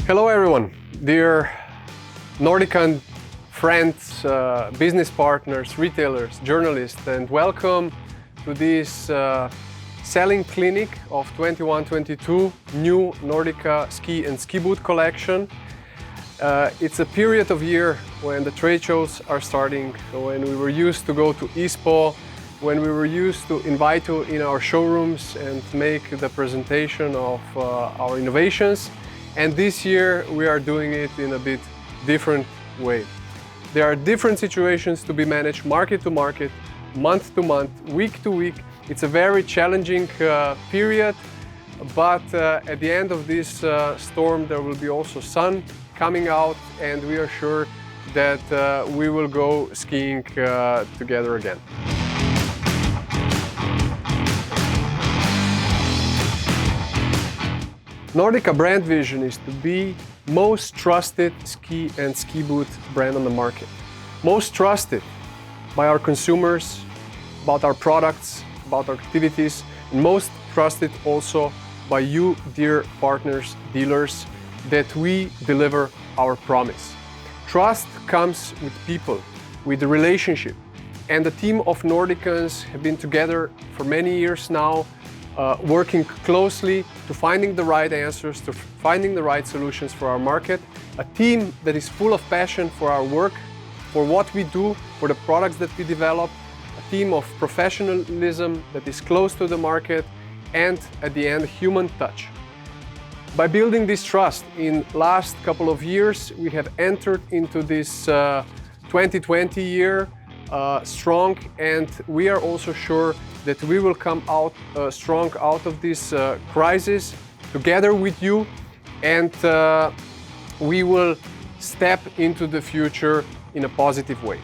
Hello everyone, dear Nordica friends, business partners, retailers, journalists, and welcome to this selling clinic of 21-22 new Nordica ski and ski boot collection. It's a period of year when the trade shows are starting, when we were used to go to ISPO, when we were used to invite you in our showrooms and make the presentation of our innovations. And this year we are doing it in a bit different way. There are different situations to be managed market to market, month to month, week to week. It's a very challenging period, but at the end of this storm there will be also sun coming out, and we are sure that we will go skiing together again. Nordica brand vision is to be most trusted ski and ski boot brand on the market. Most trusted by our consumers, about our products, about our activities, and most trusted also by you, dear partners, dealers, that we deliver our promise. Trust comes with people, with the relationship. And the team of Nordicans have been together for many years now, working closely to finding the right answers, to finding the right solutions for our market. A team that is full of passion for our work, for what we do, for the products that we develop. A team of professionalism that is close to the market, and at the end, human touch. By building this trust in last couple of years, we have entered into this 2020 year strong, and we are also sure that we will come out strong out of this crisis together with you, and we will step into the future in a positive way.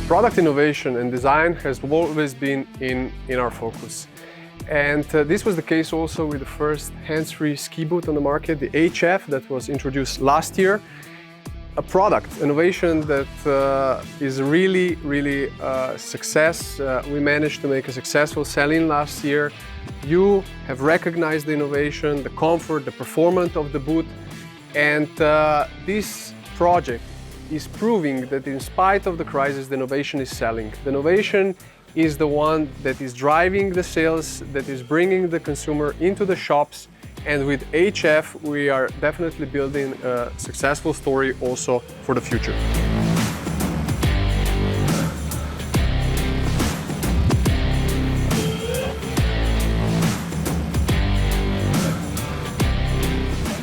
Product innovation and design has always been in our focus. And this was the case also with the first hands-free ski boot on the market, the HF, that was introduced last year. A product innovation that is really a success. We managed to make a successful sell-in last year. You have recognized the innovation, the comfort, the performance of the boot, and this project is proving that in spite of the crisis, the innovation is selling. The innovation is the one that is driving the sales, that is bringing the consumer into the shops, and with HF we are definitely building a successful story also for the future.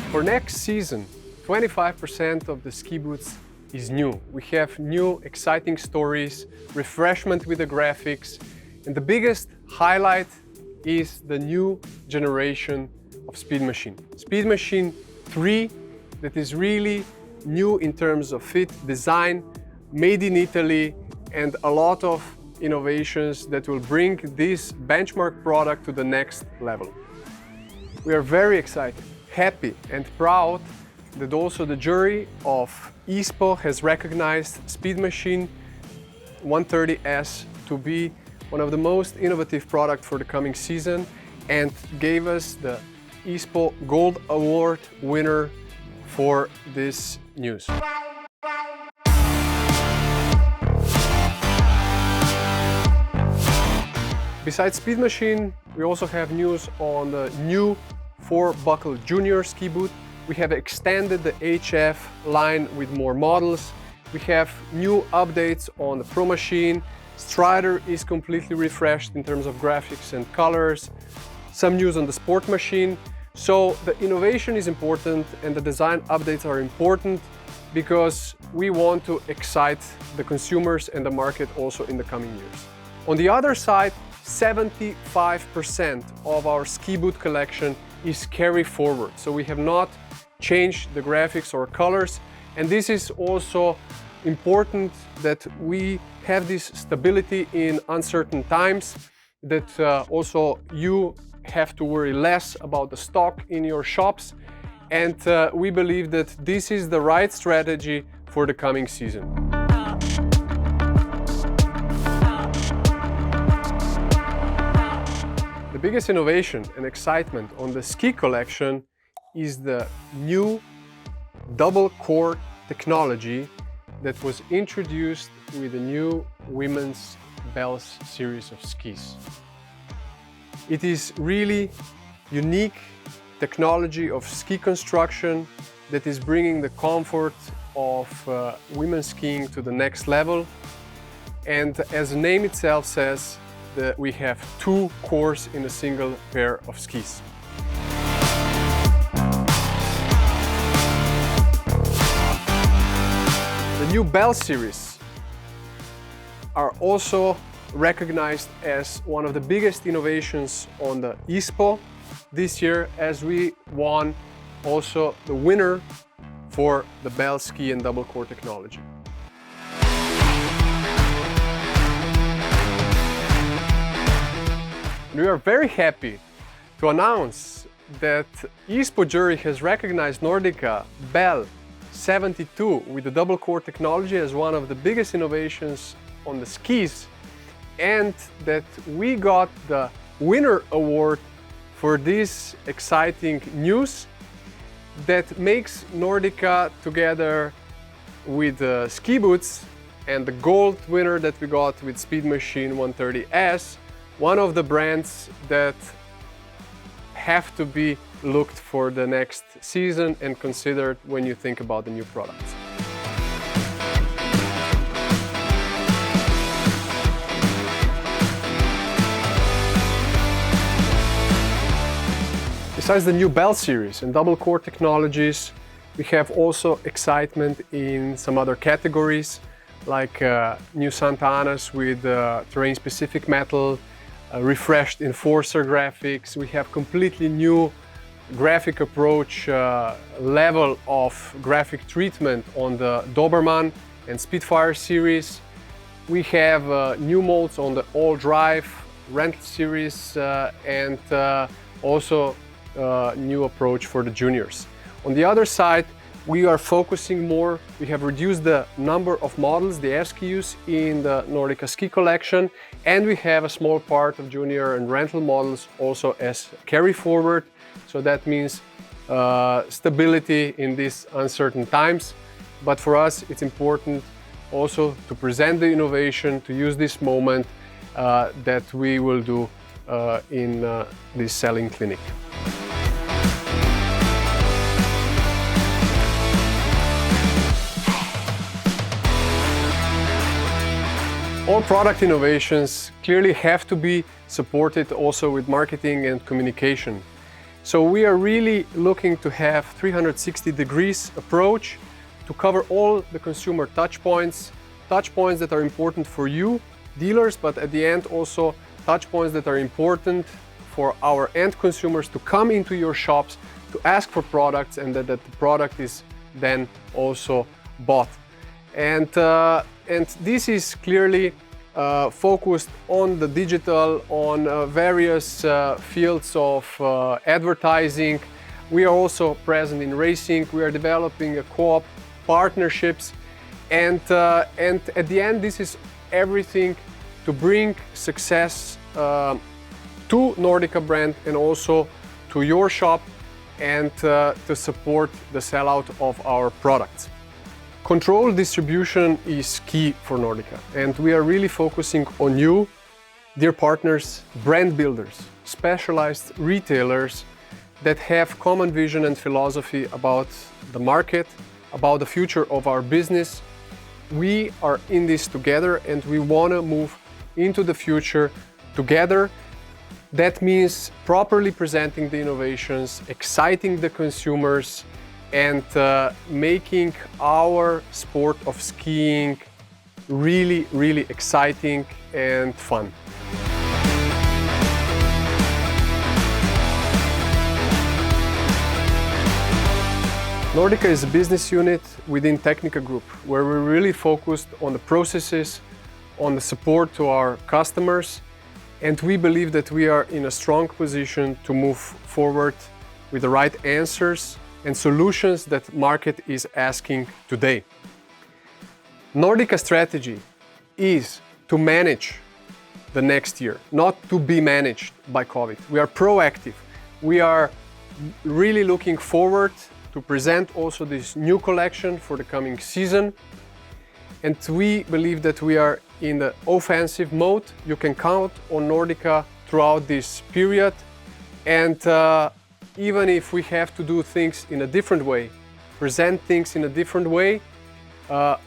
For next season, 25% of the ski boots is new. We have new exciting stories, refreshment with the graphics, and the biggest highlight is the new generation of SPEEDMACHINE. SPEEDMACHINE 3, that is really new in terms of fit, design, made in Italy, and a lot of innovations that will bring this benchmark product to the next level. We are very excited, happy and proud that also the jury of ISPO has recognized SPEEDMACHINE 130S to be one of the most innovative products for the coming season, and gave us the ISPO Gold Award winner for this news. Besides SPEEDMACHINE, we also have news on the new 4-buckle junior ski boot. We have extended the HF line with more models. We have new updates on the PROMACHINE. Strider is completely refreshed in terms of graphics and colors. Some news on the SPORTMACHINE. So the innovation is important and the design updates are important because we want to excite the consumers and the market also in the coming years. On the other side, 75% of our ski boot collection is carry forward. So we have not changed the graphics or colors, and this is also important that we have this stability in uncertain times, that also you have to worry less about the stock in your shops, and we believe that this is the right strategy for the coming season. The biggest innovation and excitement on the ski collection is the new double core technology that was introduced with the new women's BELLE series of skis. It is really unique technology of ski construction that is bringing the comfort of women skiing to the next level. And as the name itself says, that we have 2 cores in a single pair of skis. The new BELLE series are also recognized as one of the biggest innovations on the ISPO this year, as we won also the winner for the BELLE ski and double core technology. We are very happy to announce that ISPO jury has recognized Nordica BELLE 72 with the double core technology as one of the biggest innovations on the skis, and that we got the winner award for this exciting news that makes Nordica, together with the ski boots and the gold winner that we got with SPEEDMACHINE 130S, one of the brands that have to be looked for the next season and considered when you think about the new products. Besides the new BELLE series and double core technologies, we have also excitement in some other categories, like new Santa Anas with terrain-specific metal, refreshed enforcer graphics. We have completely new graphic approach level of graphic treatment on the DOBERMANN and SPITFIRE series. We have new molds on the ALLDRIVE rental series and also new approach for the juniors. On the other side, we are focusing more. We have reduced the number of models, the SKUs in the Nordica ski collection, and we have a small part of junior and rental models also as carry forward. So that means stability in these uncertain times. But for us, it's important also to present the innovation, to use this moment that we will do in this selling clinic. All product innovations clearly have to be supported also with marketing and communication. So we are really looking to have 360 degrees approach to cover all the consumer touch points that are important for you, dealers, but at the end also touch points that are important for our end consumers to come into your shops, to ask for products, and that the product is then also bought. And this is clearly focused on the digital, on various fields of advertising. We are also present in racing. We are developing a co-op partnerships, and at the end, this is everything to bring success to Nordica brand and also to your shop, and to support the sellout of our products. Controlled distribution is key for Nordica, and we are really focusing on you dear partners, brand builders, specialized retailers that have common vision and philosophy about the market, about the future of our business. We are in this together and we want to move into the future together. That means properly presenting the innovations, exciting the consumers, and making our sport of skiing really, really exciting and fun. Nordica is a business unit within Technica Group, where we're really focused on the processes, on the support to our customers, and we believe that we are in a strong position to move forward with the right answers and solutions that market is asking today. Nordica's strategy is to manage the next year, not to be managed by COVID. We are proactive. We are really looking forward to present also this new collection for the coming season. And we believe that we are in the offensive mode. You can count on Nordica throughout this period. And even if we have to do things in a different way, present things in a different way,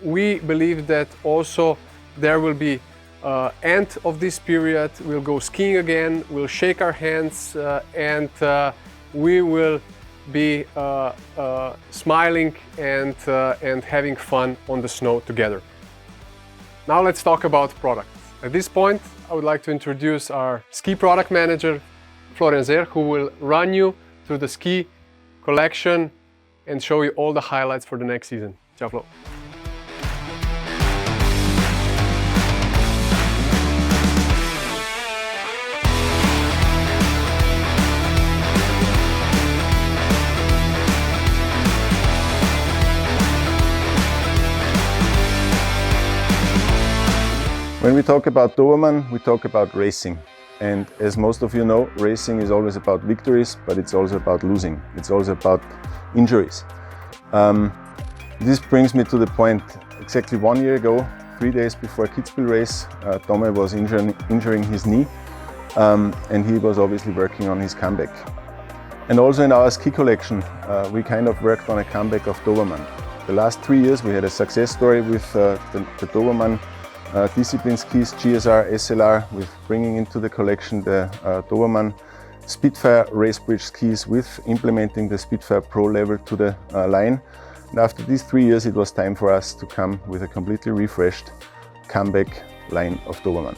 we believe that also there will be end of this period. We'll go skiing again, we'll shake our hands, and we will be smiling and having fun on the snow together. Now let's talk about products. At this point, I would like to introduce our ski product manager, Florian Zer, who will run you through the ski collection and show you all the highlights for the next season. Ciao, Flo. When we talk about Dobermann, we talk about racing. And as most of you know, racing is always about victories, but it's also about losing. It's also about injuries. This brings me to the point, exactly 1 year ago, 3 days before Kitzbühel race, Tome was injuring his knee, and he was obviously working on his comeback. And also in our ski collection, we kind of worked on a comeback of Dobermann. The last 3 years we had a success story with the Dobermann discipline skis, GSR, SLR, with bringing into the collection the Dobermann SPITFIRE race bridge skis with implementing the SPITFIRE Pro level to the line. And after these 3 years, it was time for us to come with a completely refreshed comeback line of Dobermann.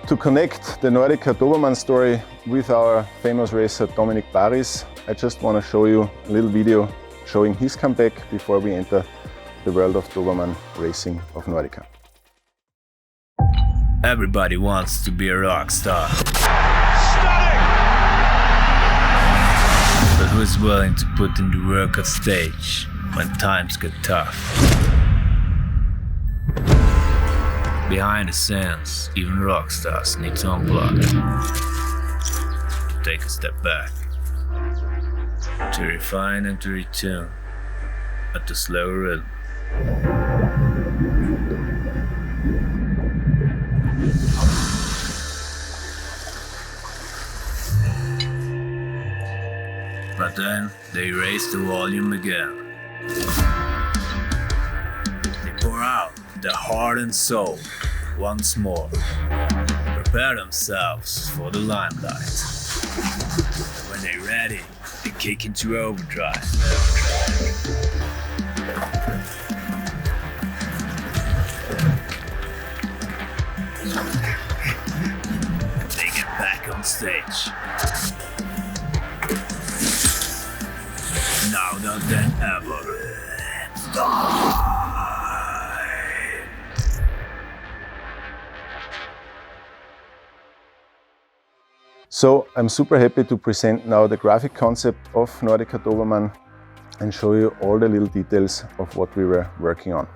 To connect the Nordica Dobermann story with our famous racer Dominic Baris, I just want to show you a little video showing his comeback before we enter the world of Dobermann racing of Nordica. Everybody wants to be a rock star. Stunning! But who's willing to put in the work on stage when times get tough? Behind the scenes, even rock stars need to unplug, to take a step back, to refine and to retune at the slow rhythm. But then they raise the volume again. They pour out their heart and soul once more, prepare themselves for the limelight. When they're ready, they kick into overdrive. They get back on stage. Now than ever. So I'm super happy to present now the graphic concept of Nordica Dobermann and show you all the little details of what we were working on.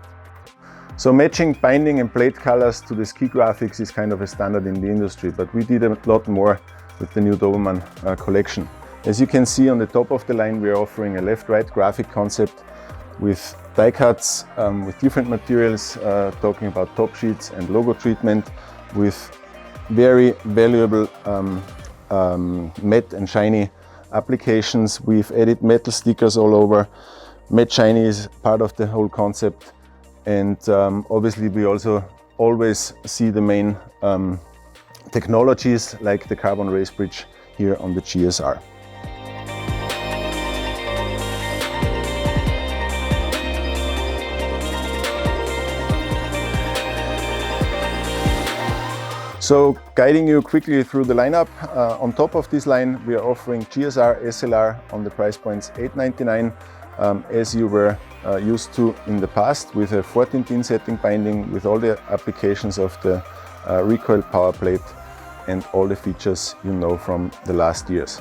So matching binding and plate colors to the ski graphics is kind of a standard in the industry, but we did a lot more with the new Dobermann collection. As you can see on the top of the line, we are offering a left-right graphic concept with die cuts with different materials, talking about top sheets and logo treatment, with very valuable matte and shiny applications. We've added metal stickers all over. Matte shiny is part of the whole concept, and obviously we also always see the main technologies like the carbon race bridge here on the GSR. So guiding you quickly through the lineup, on top of this line we are offering GSR, SLR on the price points $899, as you were used to in the past, with a 14-tin setting binding with all the applications of the recoil power plate and all the features you know from the last years.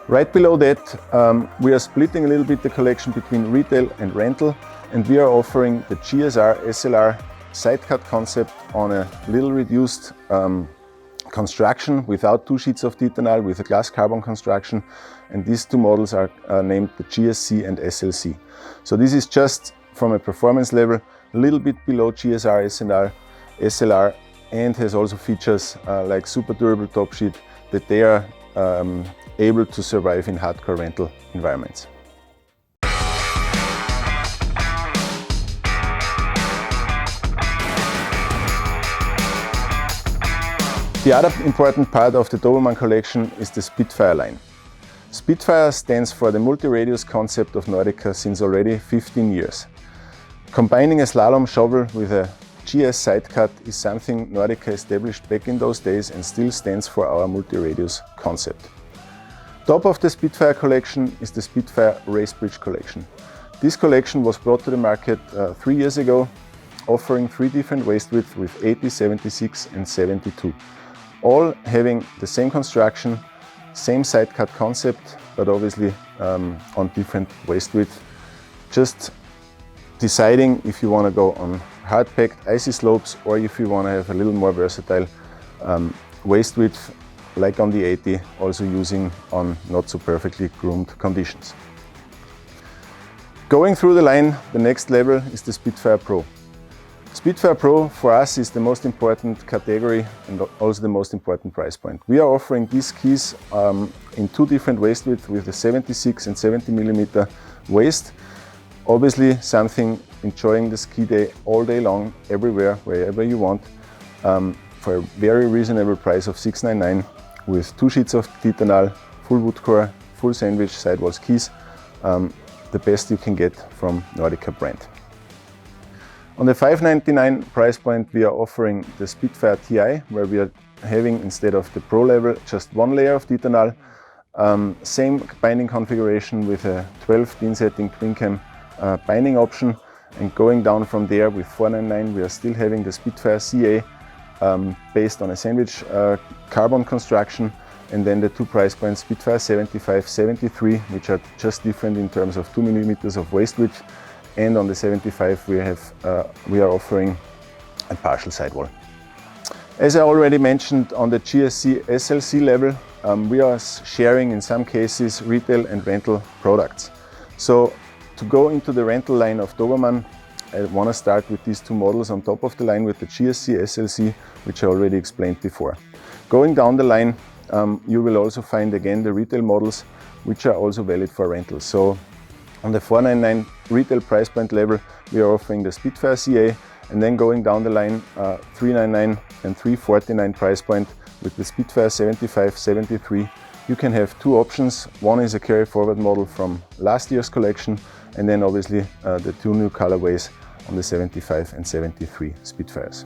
Right below that we are splitting a little bit the collection between retail and rental, and we are offering the GSR SLR side cut concept on a little reduced construction without 2 sheets of titanal, with a glass carbon construction, and these 2 models are named the GSC and SLC. So this is just from a performance level a little bit below GSR SLR, and has also features like super durable top sheet that they are able to survive in hardcore rental environments. The other important part of the Dobermann collection is the SPITFIRE line. SPITFIRE stands for the multi-radius concept of Nordica since already 15 years. Combining a slalom shovel with a GS side cut is something Nordica established back in those days and still stands for our multi-radius concept. Top of the SPITFIRE collection is the SPITFIRE Race Bridge collection. This collection was brought to the market 3 years ago, offering 3 different waist widths with 80, 76 and 72. All having the same construction, same side cut concept, but obviously on different waist width. Just deciding if you want to go on hard packed icy slopes or if you want to have a little more versatile waist width, like on the 80, also using on not so perfectly groomed conditions. Going through the line, the next level is the SPITFIRE Pro. SPITFIRE Pro for us is the most important category and also the most important price point. We are offering these skis in 2 different waist widths with a 76 and 70 millimeter waist. Obviously something enjoying the ski day all day long, everywhere, wherever you want, for a very reasonable price of $699 with 2 sheets of titanal, full wood core, full sandwich sidewall skis, the best you can get from Nordica brand. On the $599 price point we are offering the SPITFIRE TI, where we are having, instead of the Pro level, just 1 layer of titanal. Same binding configuration with a 12-tin setting twin cam binding option, and going down from there with $499 we are still having the SPITFIRE CA based on a sandwich carbon construction, and then the 2 price points, SPITFIRE 75, 73, which are just different in terms of 2 millimeters of waist width. And on the 75 we are offering a partial sidewall. As I already mentioned, on the GSC SLC level we are sharing in some cases retail and rental products. So to go into the rental line of Dobermann, I want to start with these 2 models on top of the line with the GSC SLC, which I already explained before. Going down the line you will also find again the retail models, which are also valid for rental. So on the $499 retail price point level we are offering the SPITFIRE CA, and then going down the line $399 and $349 price point with the SPITFIRE 75, 73. You can have 2 options. One is a carry forward model from last year's collection, and then obviously the 2 new colorways on the 75 and 73 SPITFIREs.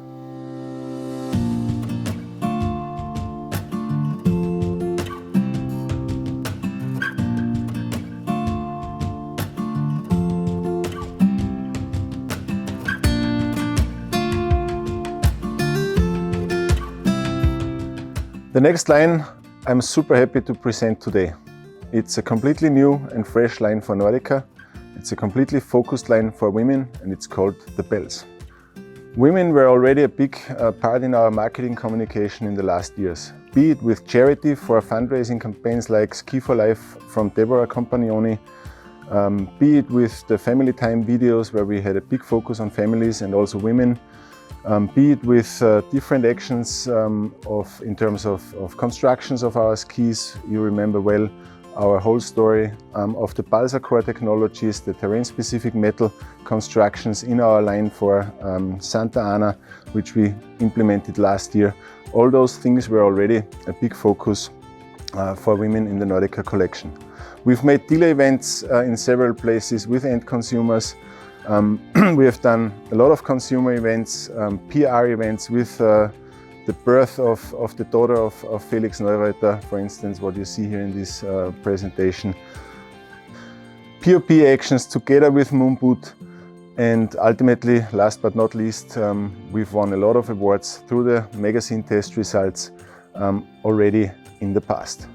The next line I'm super happy to present today. It's a completely new and fresh line for Nordica. It's a completely focused line for women, and it's called the BELLES. Women were already a big part in our marketing communication in the last years, be it with charity for fundraising campaigns like Ski for Life from Deborah Compagnoni, be it with the family time videos where we had a big focus on families and also women, be it with different actions in terms of constructions of our skis. You remember well our whole story of the balsa core technologies, the terrain-specific metal constructions in our line for Santa Ana, which we implemented last year. All those things were already a big focus for women in the Nordica collection. We've made dealer events in several places with end consumers. We have done a lot of consumer events, PR events with the birth of the daughter of Felix Neureuter, for instance, what you see here in this presentation. POP actions together with Moonboot, and ultimately, last but not least, we've won a lot of awards through the magazine test results already in the past.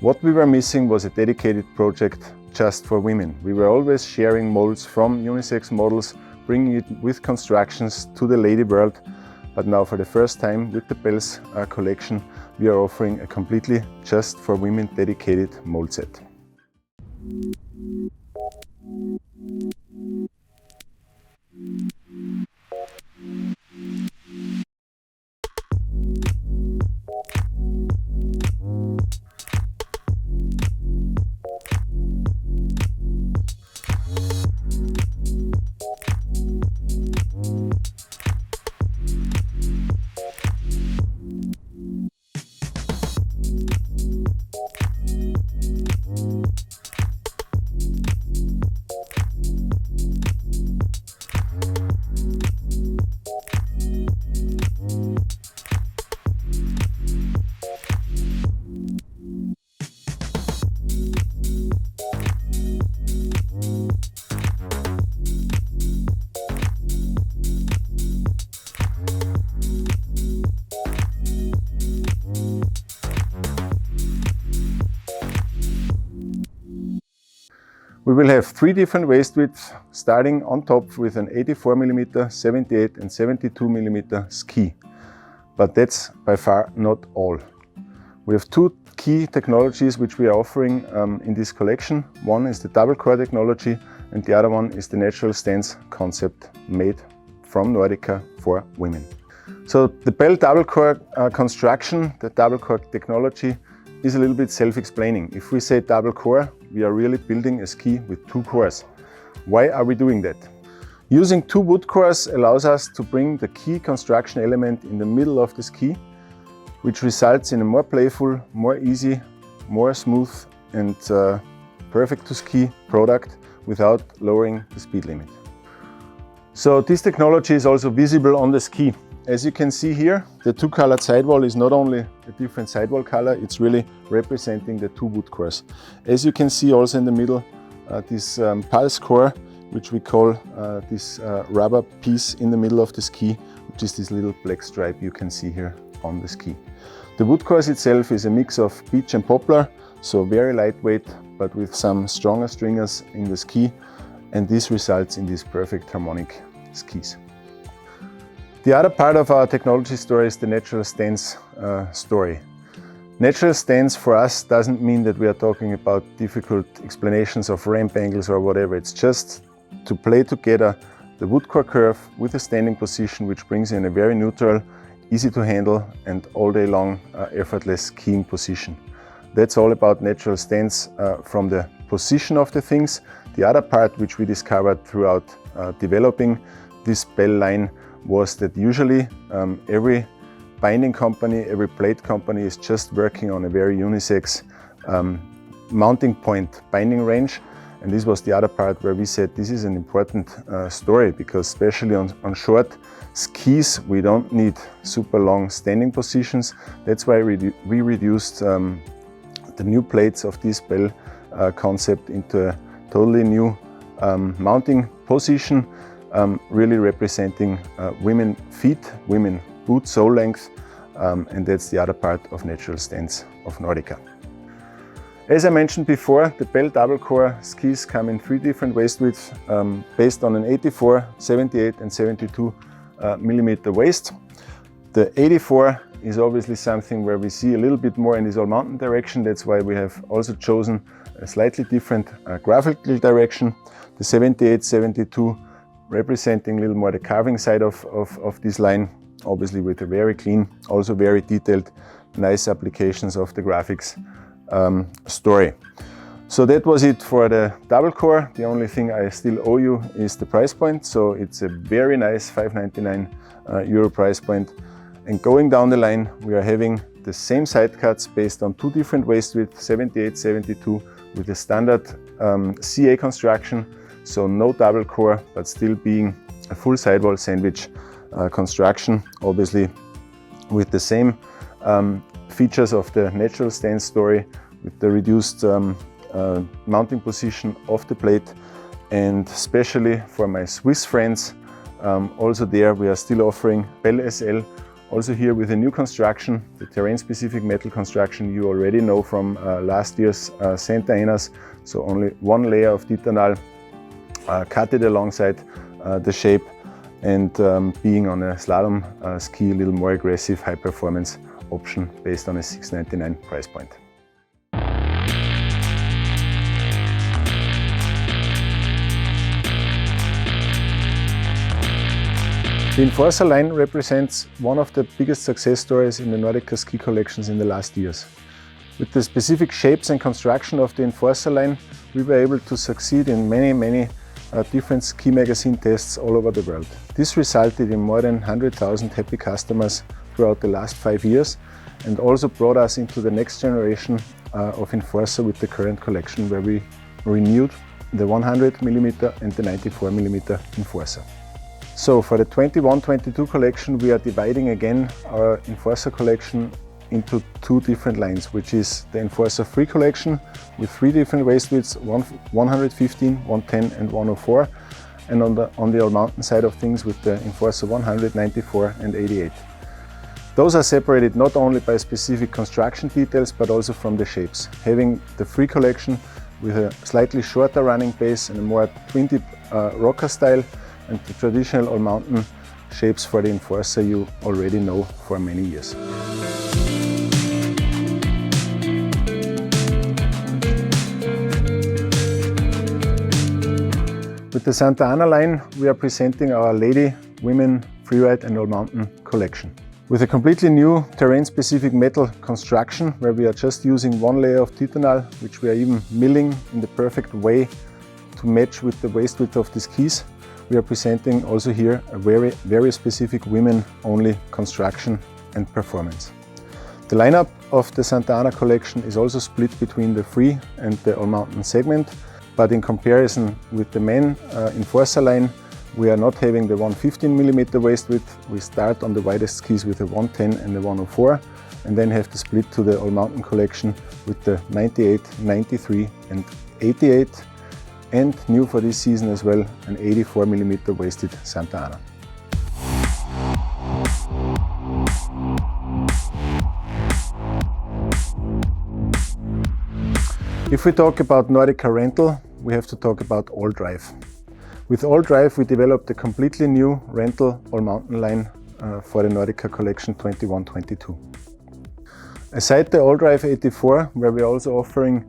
What we were missing was a dedicated project just for women. We were always sharing molds from unisex models, bringing it with constructions to the lady world. But now for the first time with the BELLE collection, we are offering a completely just for women dedicated mold set. We will have 3 different waist widths, starting on top with an 84mm, 78 and 72mm ski. But that's by far not all. We have 2 key technologies which we are offering in this collection. One is the double core technology and the other one is the natural stance concept made from Nordica for women. So the BELLE double core construction, the double core technology, is a little bit self-explaining. If we say double core, we are really building a ski with 2 cores. Why are we doing that? Using 2 wood cores allows us to bring the key construction element in the middle of the ski, which results in a more playful, more easy, more smooth and perfect to ski product without lowering the speed limit. So this technology is also visible on the ski. As you can see here, the 2-colored sidewall is not only a different sidewall color, it's really representing the 2 wood cores. As you can see also in the middle, this pulse core, which we call this rubber piece in the middle of the ski, which is this little black stripe you can see here on the ski. The wood cores itself is a mix of beech and poplar, so very lightweight, but with some stronger stringers in the ski, and this results in these perfect harmonic skis. The other part of our technology story is the natural stance story. Natural stance for us doesn't mean that we are talking about difficult explanations of ramp angles or whatever. It's just to play together the wood core curve with a standing position, which brings in a very neutral, easy to handle and all day long effortless skiing position. That's all about natural stance from the position of the things. The other part which we discovered throughout developing this BELLE line was that usually every binding company, every plate company is just working on a very unisex mounting point binding range. And this was the other part where we said this is an important story, because especially on short skis we don't need super long standing positions. That's why we reduced the new plates of this BELLE concept into a totally new mounting position, really representing women feet, women boot sole length, and that's the other part of natural stance of Nordica. As I mentioned before, the BELLE double core skis come in 3 different waist widths based on an 84, 78 and 72 millimeter waist. The 84 is obviously something where we see a little bit more in this all mountain direction. That's why we have also chosen a slightly different graphical direction. The 78, 72 representing a little more the carving side of this line, obviously with a very clean, also very detailed, nice applications of the graphics story. So that was it for the double core. The only thing I still owe you is the price point. So it's a very nice 599 euro price point. And going down the line, we are having the same side cuts based on two different waist widths, 78, 72, with a standard CA construction. So no double core, but still being a full sidewall sandwich construction, obviously with the same features of the natural stance story, with the reduced mounting position of the plate. And especially for my Swiss friends, also there we are still offering BELLE SL, also here with a new construction, the terrain-specific metal construction you already know from last year's Santa Anas. So only one layer of titanal cut it alongside the shape, and being on a slalom ski, a little more aggressive high performance option based on a 699 price point. The Enforcer line represents one of the biggest success stories in the Nordica ski collections in the last years. With the specific shapes and construction of the Enforcer line, we were able to succeed in many different ski magazine tests all over the world. This resulted in more than 100,000 happy customers throughout the last 5 years, and also brought us into the next generation of Enforcer with the current collection, where we renewed the 100mm and the 94mm Enforcer. So for the 21-22 collection, we are dividing again our Enforcer collection into two different lines, which is the Enforcer Free collection with 3 different waist widths, 115, 110 and 104, and on the all mountain side of things with the Enforcer 100, 94 and 88. Those are separated not only by specific construction details, but also from the shapes, having the Free collection with a slightly shorter running base and a more twin-tip rocker style, and the traditional all-mountain shapes for the Enforcer you already know for many years. With the Santa Ana line, we are presenting our lady, women, freeride and all-mountain collection. With a completely new terrain-specific metal construction, where we are just using one layer of titanal, which we are even milling in the perfect way to match with the waist width of the skis. We are presenting also here a very specific women-only construction and performance. The lineup of the Santa Ana collection is also split between the free and the all-mountain segment, but in comparison with the main Enforcer line, we are not having the 115mm waist width. We start on the widest skis with a 110 and a 104, and then have the split to the all-mountain collection with the 98, 93 and 88. And new for this season as well, an 84mm waisted Santa Ana. If we talk about Nordica rental, we have to talk about ALLDRIVE. With ALLDRIVE, we developed a completely new rental all-mountain line for the Nordica collection 21-22. Aside the ALLDRIVE 84, where we are also offering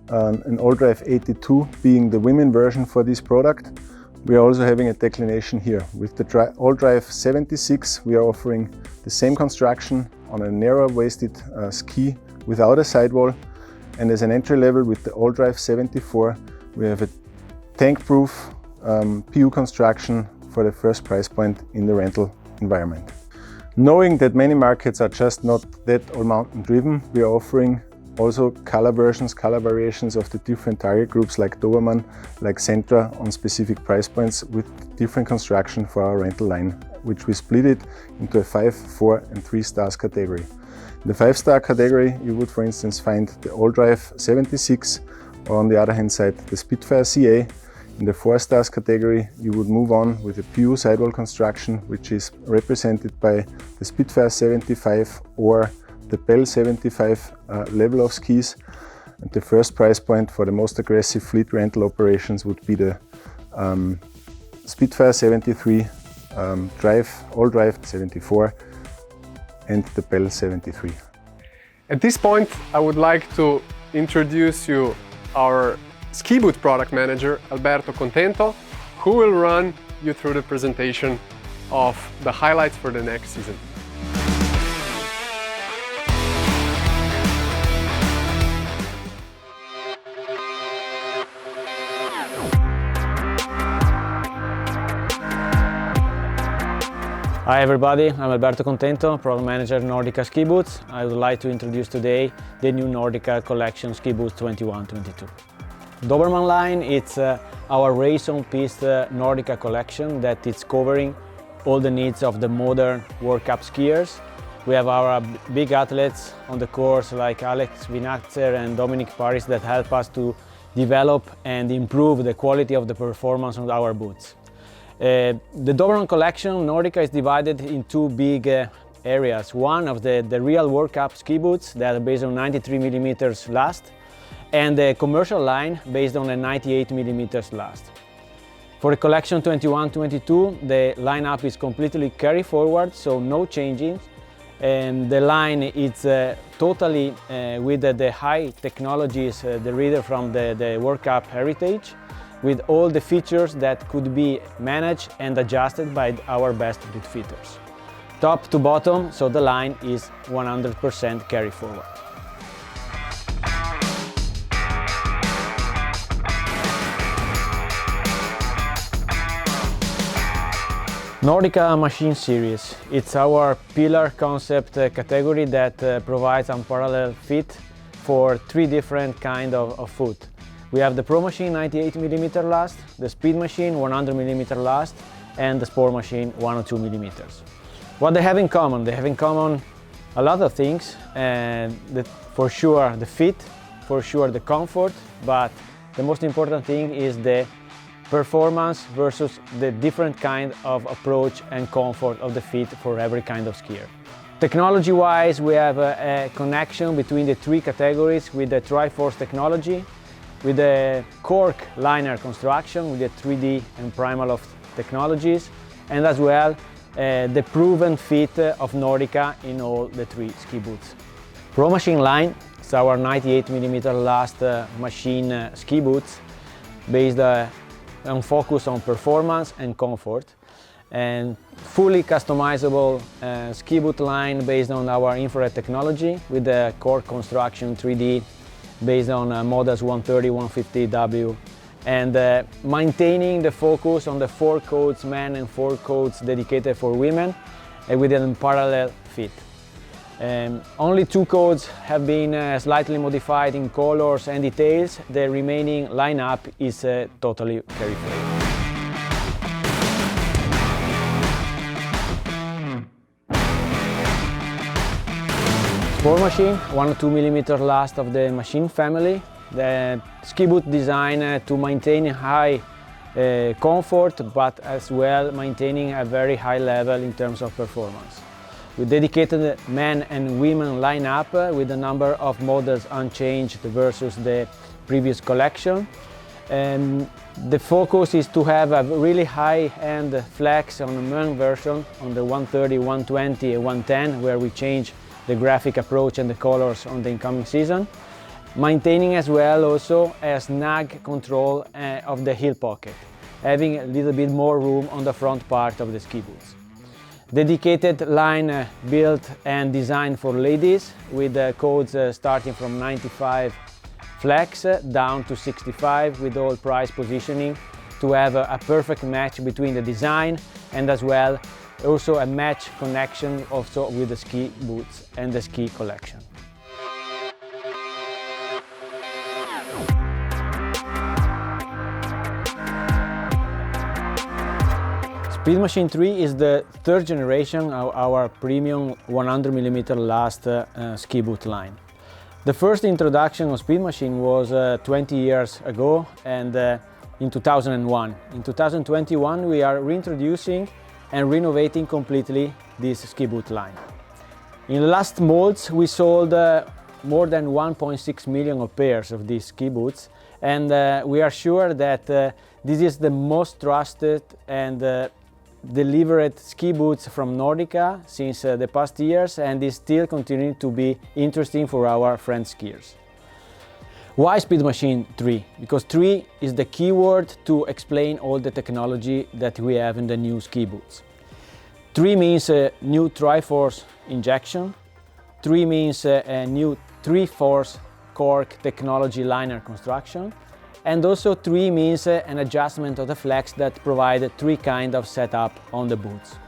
an ALLDRIVE 82 being the women version for this product, we are also having a declination here. With the ALLDRIVE 76, we are offering the same construction on a narrow waisted ski without a sidewall, and as an entry level with the ALLDRIVE 74, we have a tank-proof PU construction for the first price point in the rental environment. Knowing that many markets are just not that all-mountain driven, we are offering also color versions, color variations of the different target groups like DOBERMANN, like Sentra on specific price points with different construction for our rental line, which we split it into a 5, 4 and 3 stars category. In the 5-star category, you would for instance find the ALLDRIVE 76, or on the other hand side, the SPITFIRE CA. In the 4 stars category, you would move on with a PU sidewall construction, which is represented by the SPITFIRE 75 or the BELLE 75 level of skis. And the first price point for the most aggressive fleet rental operations would be the SPITFIRE 73, ALLDRIVE 74 and the BELLE 73. At this point, I would like to introduce you our ski boot product manager, Alberto Contento, who will run you through the presentation of the highlights for the next season. Hi everybody, I'm Alberto Contento, Product Manager at Nordica Ski Boots. I would like to introduce today the new Nordica Collection Ski Boots 21-22. Dobermann line, it's our race on piste Nordica collection that is covering all the needs of the modern World Cup skiers. We have our big athletes on the course like Alex Vinatzer and Dominic Paris that help us to develop and improve the quality of the performance of our boots. The Dobermann collection Nordica is divided in two big areas. One of the real World Cup ski boots that are based on 93mm last, and the commercial line based on a 98mm last. For the collection 21-22, the lineup is completely carry forward, so no changes. And the line is totally with the high technologies derived from the World Cup heritage, with all the features that could be managed and adjusted by our best boot fitters. Top to bottom, so the line is 100% carry forward. Nordica Machine Series. It's our pillar concept category that provides unparalleled fit for three different kinds of foot. We have the PROMACHINE 98mm last, the SPEEDMACHINE 100mm last, and the SPORTMACHINE 102mm. What they have in common? They have in common a lot of things, and for sure the fit, for sure the comfort, but the most important thing is the performance versus the different kind of approach and comfort of the fit for every kind of skier. Technology-wise, we have a connection between the three categories with the Triforce technology, with the cork liner construction, with the 3D and Primal technologies, and as well the proven fit of Nordica in all the three ski boots. ProMachine line is our 98mm last machine ski boots based on focus on performance and comfort, and fully customizable ski boot line based on our infrared technology with the cork construction 3D based on models 130, 150W, and maintaining the focus on the 4 codes men and 4 codes dedicated for women with an unparalleled fit. Only 2 codes have been slightly modified in colors and details. The remaining lineup is totally carry forward. SPORTMACHINE, 102mm last of the machine family. The ski boot design to maintain high comfort, but as well maintaining a very high level in terms of performance. We dedicated men and women lineup with the number of models unchanged versus the previous collection. And the focus is to have a really high-end flex on the men version on the 130, 120 and 110, where we change the graphic approach and the colors on the incoming season, maintaining as well also a snag control of the heel pocket, having a little bit more room on the front part of the ski boots. Dedicated line built and designed for ladies with codes starting from 95 flex down to 65 with all price positioning to have a perfect match between the design and as well also a match connection also with the ski boots and the ski collection. SPEEDMACHINE 3 is the third generation of our premium 100mm last ski boot line. The first introduction of SPEEDMACHINE was 20 years ago and in 2001. In 2021 we are reintroducing and renovating completely this ski boot line. In the last molds we sold more than 1.6 million of pairs of these ski boots, and we are sure that this is the most trusted and delivered ski boots from Nordica since the past years, and is still continuing to be interesting for our friend skiers. Why SPEEDMACHINE 3? Because 3 is the keyword to explain all the technology that we have in the new ski boots. 3 means a new Triforce injection. 3 means a new 3-force cork technology liner construction. And also 3 means an adjustment of the flex that provide 3 kind of setup on the boots.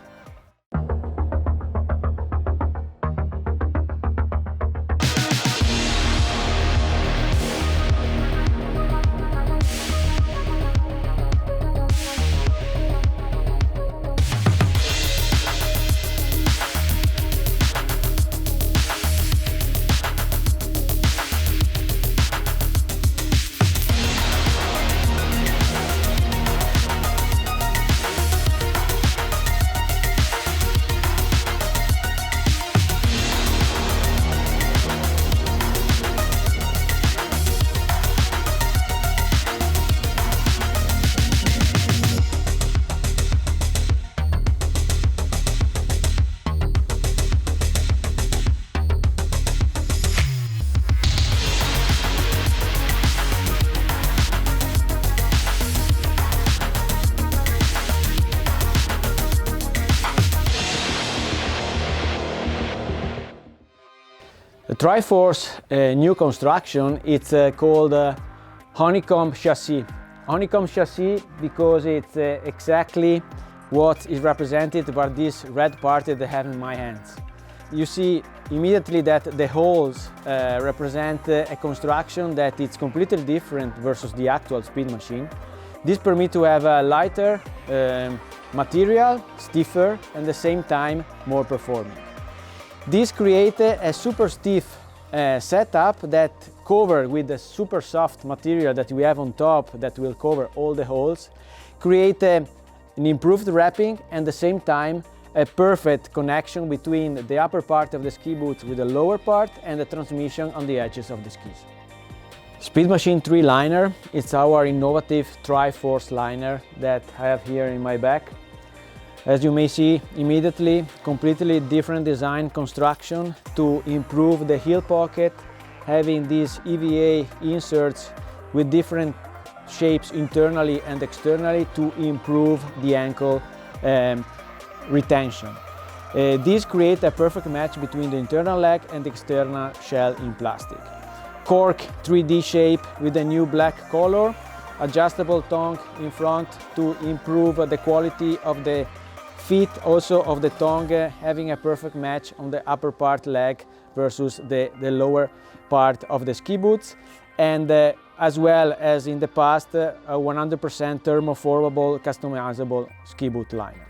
The Triforce new construction, it's called honeycomb chassis. Honeycomb chassis because it's exactly what is represented by this red part that I have in my hands. You see immediately that the holes represent a construction that is completely different versus the actual SPEEDMACHINE. This permits to have a lighter material, stiffer, and at the same time more performing. This creates a super stiff setup that covered with the super soft material that we have on top that will cover all the holes, create an improved wrapping and at the same time a perfect connection between the upper part of the ski boots with the lower part and the transmission on the edges of the skis. SPEEDMACHINE 3 liner, it's our innovative Triforce liner that I have here in my back. As you may see, immediately completely different design construction to improve the heel pocket, having these EVA inserts with different shapes internally and externally to improve the ankle retention. This creates a perfect match between the internal leg and the external shell in plastic. Cork 3D shape with a new black color, adjustable tongue in front to improve the quality of the feet, also of the tongue, having a perfect match on the upper part leg versus the lower part of the ski boots, and as well as in the past a 100% thermoformable customizable ski boot liner.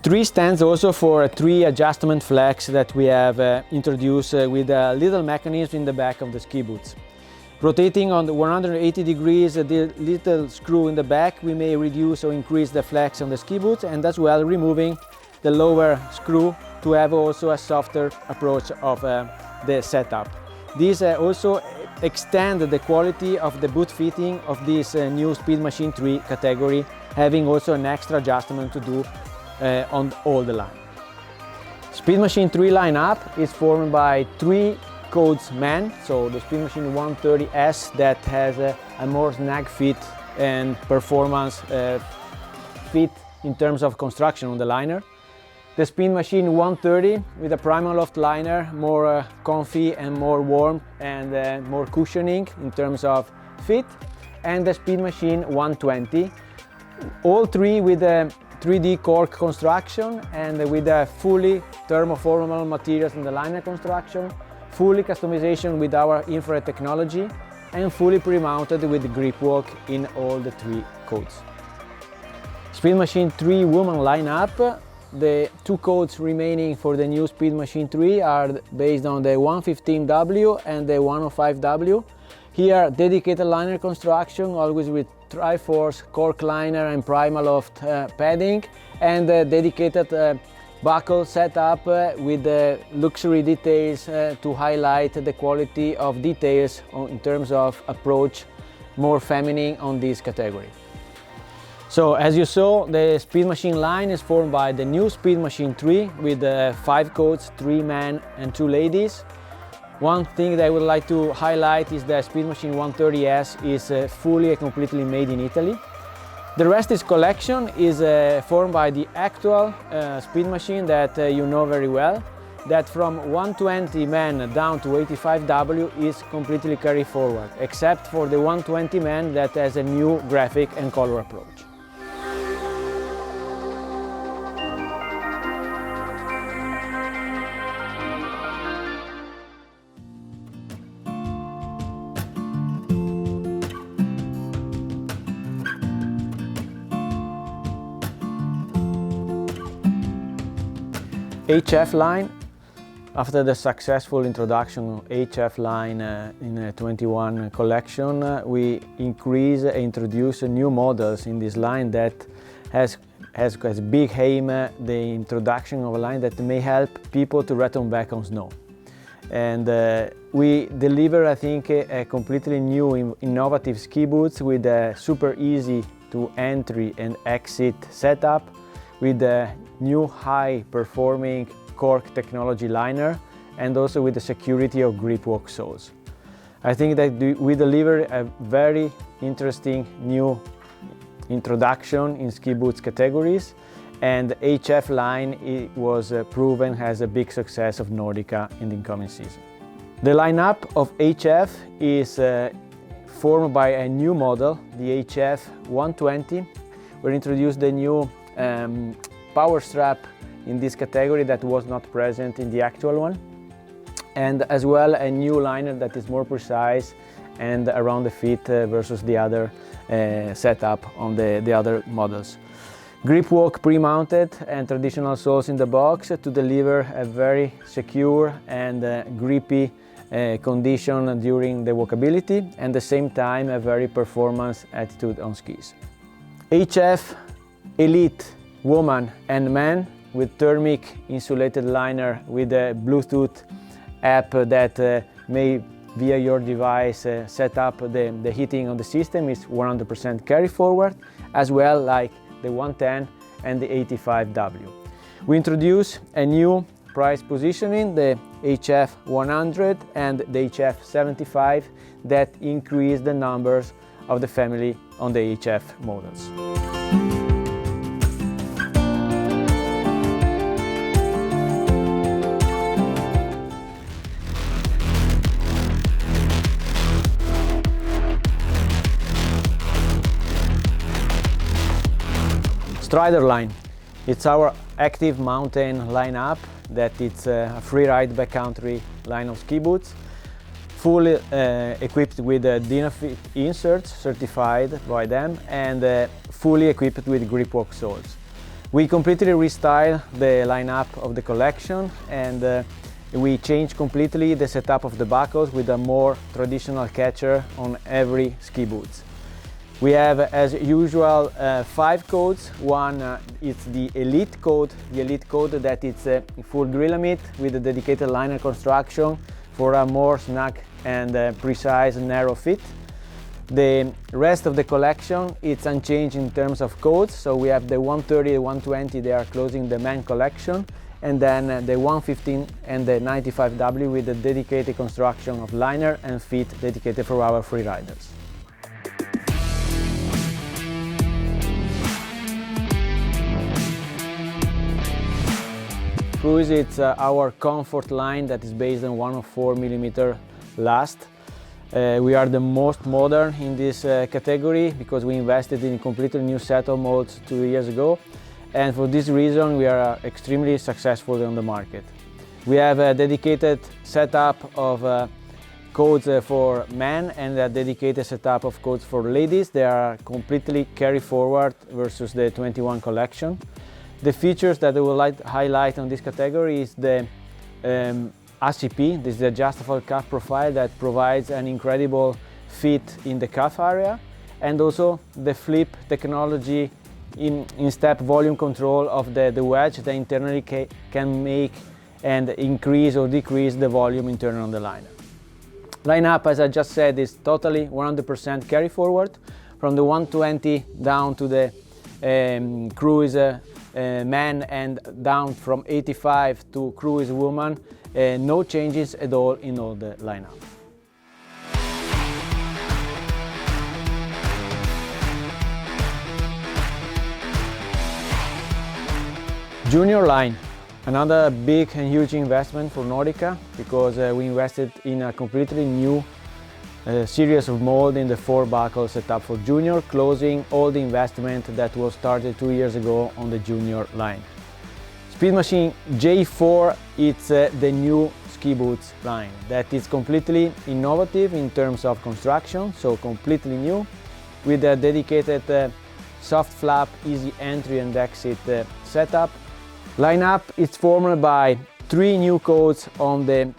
3 stands also for a 3 adjustment flex that we have introduced with a little mechanism in the back of the ski boots. Rotating on the 180 degrees the little screw in the back, we may reduce or increase the flex on the ski boots, and as well removing the lower screw to have also a softer approach of the setup. This also extend the quality of the boot fitting of this new SPEEDMACHINE 3 category, having also an extra adjustment to do on all the line. SPEEDMACHINE 3 lineup is formed by 3 codes man, so the SPEEDMACHINE 130S that has a more snag fit and performance fit in terms of construction on the liner. The SPEEDMACHINE 130 with a PrimaLoft liner, more comfy and more warm and more cushioning in terms of fit. And the SPEEDMACHINE 120, all 3 with a 3D cork construction and with a fully thermoformable materials in the liner construction, fully customization with our infrared technology, and fully pre-mounted with grip walk in all the 3 codes. SPEEDMACHINE 3 woman lineup, the 2 codes remaining for the new SPEEDMACHINE 3 are based on the 115W and the 105W. Here dedicated liner construction, always with Triforce cork liner and PrimaLoft padding, and dedicated buckle setup with luxury details to highlight the quality of details in terms of approach, more feminine on this category. So as you saw, the SPEEDMACHINE line is formed by the new SPEEDMACHINE 3 with 5 codes, 3 men and 2 ladies. One thing that I would like to highlight is that SPEEDMACHINE 130S is fully and completely made in Italy. The rest is collection, is formed by the actual SPEEDMACHINE that you know very well, that from 120 man down to 85W is completely carry forward, except for the 120 man that has a new graphic and color approach. HF line. After the successful introduction of HF line in 21 collection, we introduce new models in this line that has big aim the introduction of a line that may help people to return back on snow. And we deliver, I think, a completely new innovative ski boots with a super easy to entry and exit setup, with a new high performing cork technology liner, and also with the security of grip walk soles. I think that we deliver a very interesting new introduction in ski boots categories, and the HF line was proven as a big success of Nordica in the incoming season. The lineup of HF is formed by a new model, the HF 120. We introduced the new power strap in this category that was not present in the actual one, and as well a new liner that is more precise and around the feet versus the other setup on the other models. Grip walk pre-mounted and traditional soles in the box to deliver a very secure and grippy condition during the walkability, and at the same time a very performance attitude on skis. HF Elite Woman and Man with thermic insulated liner with a Bluetooth app that may via your device set up the heating of the system is 100% carry forward, as well like the 110 and the 85W. We introduce a new price positioning, the HF 100 and the HF 75, that increase the numbers of the family on the HF models. Strider line. It's our active mountain lineup that it's a free ride backcountry line of ski boots, fully equipped with Dynafit inserts certified by them, and fully equipped with grip walk soles. We completely restyle the lineup of the collection, and we change completely the setup of the buckles with a more traditional catcher on every ski boots. We have, as usual, 5 codes. One is the Elite code. The Elite code that it's a full Grillamit with a dedicated liner construction for a more snug and precise narrow fit. The rest of the collection, it's unchanged in terms of codes. So we have the 130, the 120, they are closing the man collection, and then the 115 and the 95W with a dedicated construction of liner and feet dedicated for our free riders. Cruise, it's our comfort line that is based on 104mm last. We are the most modern in this category because we invested in a completely new set of molds 2 years ago, and for this reason we are extremely successful on the market. We have a dedicated setup of codes for men and a dedicated setup of codes for ladies. They are completely carry forward versus the 21 collection. The features that I would like to highlight on this category is the ACP, this is the adjustable cuff profile that provides an incredible fit in the cuff area, and also the flip technology in step volume control of the wedge that internally can make and increase or decrease the volume internal on the liner. Lineup, as I just said, is totally 100% carry forward from the 120 down to the Cruise man and down from 85 to cruise woman, no changes at all in all the lineup. Junior line, another big and huge investment for Nordica, because we invested in a completely new series of mold in the 4 buckle setup for junior, closing all the investment that was started 2 years ago on the junior line. SPEEDMACHINE J4, it's the new ski boots line that is completely innovative in terms of construction, so completely new, with a dedicated soft flap, easy entry and exit setup. Lineup is formed by 3 new coats on the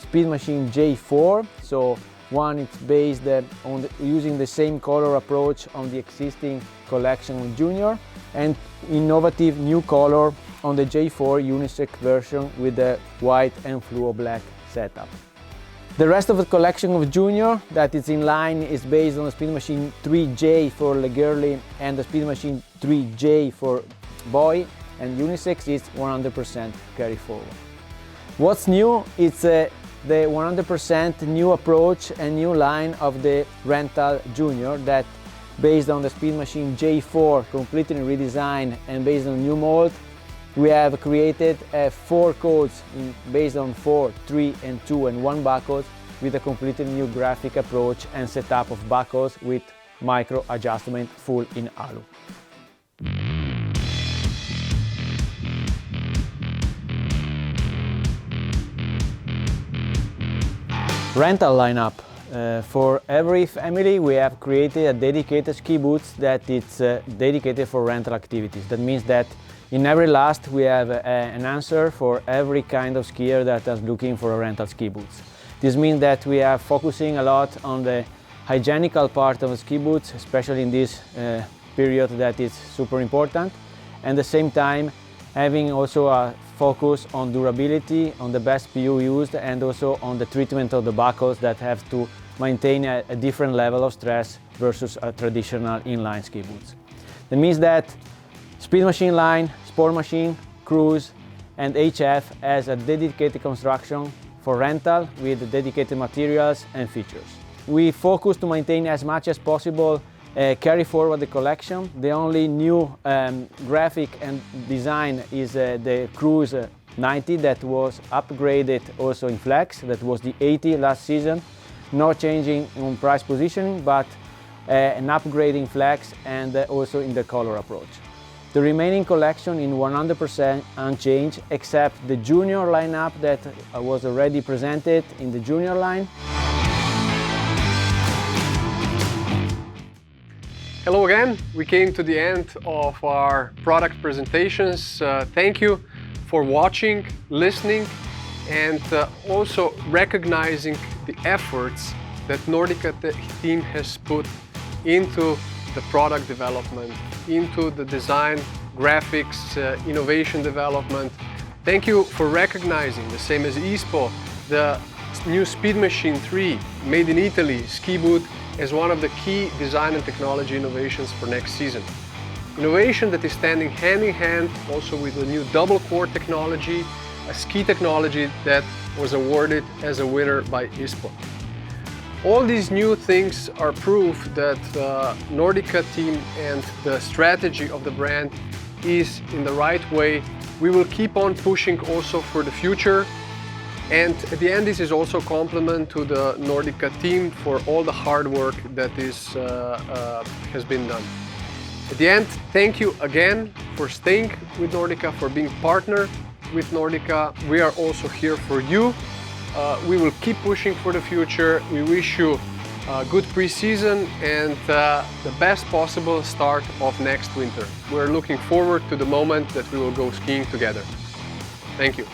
SPEEDMACHINE J4, so one is based on using the same color approach on the existing collection with Junior, and innovative new color on the J4 unisex version with the white and fluo black setup. The rest of the collection of Junior that is in line is based on the SPEEDMACHINE 3J for the girly and the SPEEDMACHINE 3J for boy, and unisex is 100% carry forward. What's new? It's the 100% new approach and new line of the rental Junior that, based on the SPEEDMACHINE J4, completely redesigned and based on new mold, we have created 4 codes based on 4, 3 and 2 and 1 buckles with a completely new graphic approach and setup of buckles with micro adjustment full in alu. Rental lineup. For every family we have created a dedicated ski boots that is dedicated for rental activities. That means that in every last we have an answer for every kind of skier that is looking for a rental ski boots. This means that we are focusing a lot on the hygienical part of the ski boots, especially in this period that is super important, and at the same time having also a focus on durability, on the best PU used, and also on the treatment of the buckles that have to maintain a different level of stress versus a traditional inline ski boots. That means that SPEEDMACHINE line, SPORTMACHINE, Cruise and HF has a dedicated construction for rental with dedicated materials and features. We focus to maintain as much as possible carry forward the collection. The only new graphic and design is the Cruise 90 that was upgraded also in flex. That was the 80 last season. No changing on price positioning, but an upgrade in flex and also in the color approach. The remaining collection in 100% unchanged, except the junior lineup that was already presented in the junior line. Hello again, we came to the end of our product presentations. Thank you for watching, listening, and also recognizing the efforts that Nordica team has put into the product development, into the design, graphics, innovation development. Thank you for recognizing, the same as ISPO, the new SPEEDMACHINE 3 made in Italy ski boot as one of the key design and technology innovations for next season. Innovation that is standing hand in hand also with the new double core technology, a ski technology that was awarded as a winner by ISPO. All these new things are proof that the Nordica team and the strategy of the brand is in the right way. We will keep on pushing also for the future. And at the end, this is also a compliment to the Nordica team for all the hard work that has been done. At the end, thank you again for staying with Nordica, for being partner with Nordica. We are also here for you. We will keep pushing for the future. We wish you a good pre-season and the best possible start of next winter. We're looking forward to the moment that we will go skiing together. Thank you.